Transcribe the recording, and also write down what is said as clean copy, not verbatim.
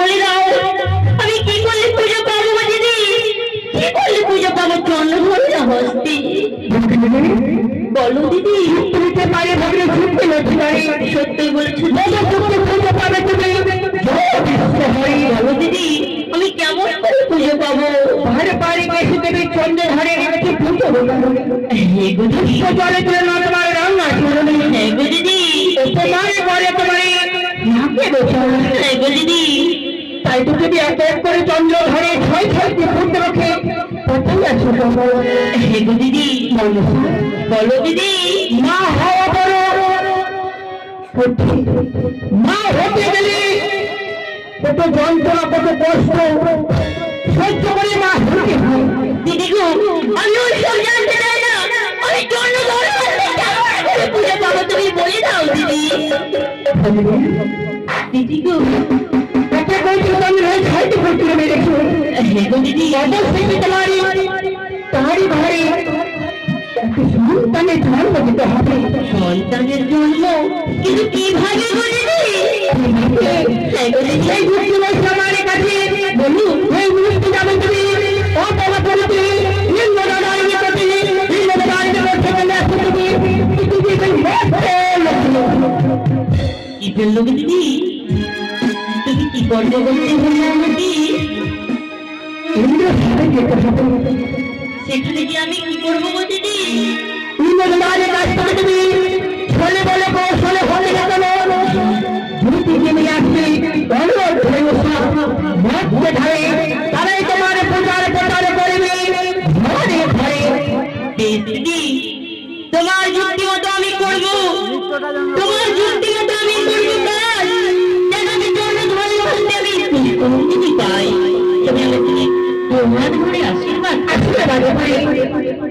বলে দাও আমি কি করলে পুজো পাবো গো দিদি? কি করলে পুজো পাবো? চন্দ্র ধরে না হস্তি। বলো দিদি। তুলতে পারে ভাবলে ছুটতে লড়তে পারে। সত্যি বলেছো পুজো পাবে তুমি। বলো দিদি আমি কেমন করে পুজো পাবো? ঘরে বাড়ি বেশি দেবে চন্দ্র ধরে রেখে পুজো জলে তুলে না তোমার রান্না শুরু হ্যাঁ গো দিদি। তোমার ঘরে তোমার নাকে বসে হ্যাঁ গো দিদি। তাই তো যদি এক এক করে চন্দ্র ধরে ছয় ছয়টি ফুটে রাখে কতই আছে সম্ভব। হ্যাঁ গো দিদি। বলো দিদি। মা হওয়া বড় মা হতে গেলে কত যন্ত্রণা কত কষ্ট সহ্য করে মা হতে হয়। দিদি গো আমি ওই সব জানতে চাই না। আমি চন্দ্র ধরে পুজো পাবো তুমি বলে দাও দিদি। দিদি গো একটা বলছি চন্দ্র হয়ে ছয়টি ফুটে মেরেছো। হ্যাঁ গো দিদি। অবশ্যই তোমারই ঘরে সন্তানের জন্ম দিতে হবে। সন্তানের জন্ম? কিন্তু কিভাবে গো দিদি? হ্যাঁ গো দিদি। সেই যুক্তি বলছে আমার কাছে বলুন এই মুহূর্তে যাবেন তুমি ও বাবা বলতে নিম্ন দাদার নিকটে নিম্ন দাদার নিকটে বলে আসো তুমি কি ফেললো গো দিদি? তুমি কি করবে বলতে বললে আমাকে? সেখানে কি আমি কি করবো গো দিদি? নিম্ন দাদার কাছ থেকে তুমি ছলে বলে কৌশলে হলে গেল ধুতি নেমে আসবে অনুরোধ ধরে মধ্যে ধারে তারাই তোমার পূজার প্রচার করবে ঘরে ঘরে। দিদি তোমার যুক্তি মতো আমি করবো। তোমার যুক্তি মতো আমি করবো কাজ যেন আমি জন্য ধরে বলতে আমি দিদি পাই। তুমি আমাকে তোমার ঘরে আশীর্বাদ আশীর্বাদ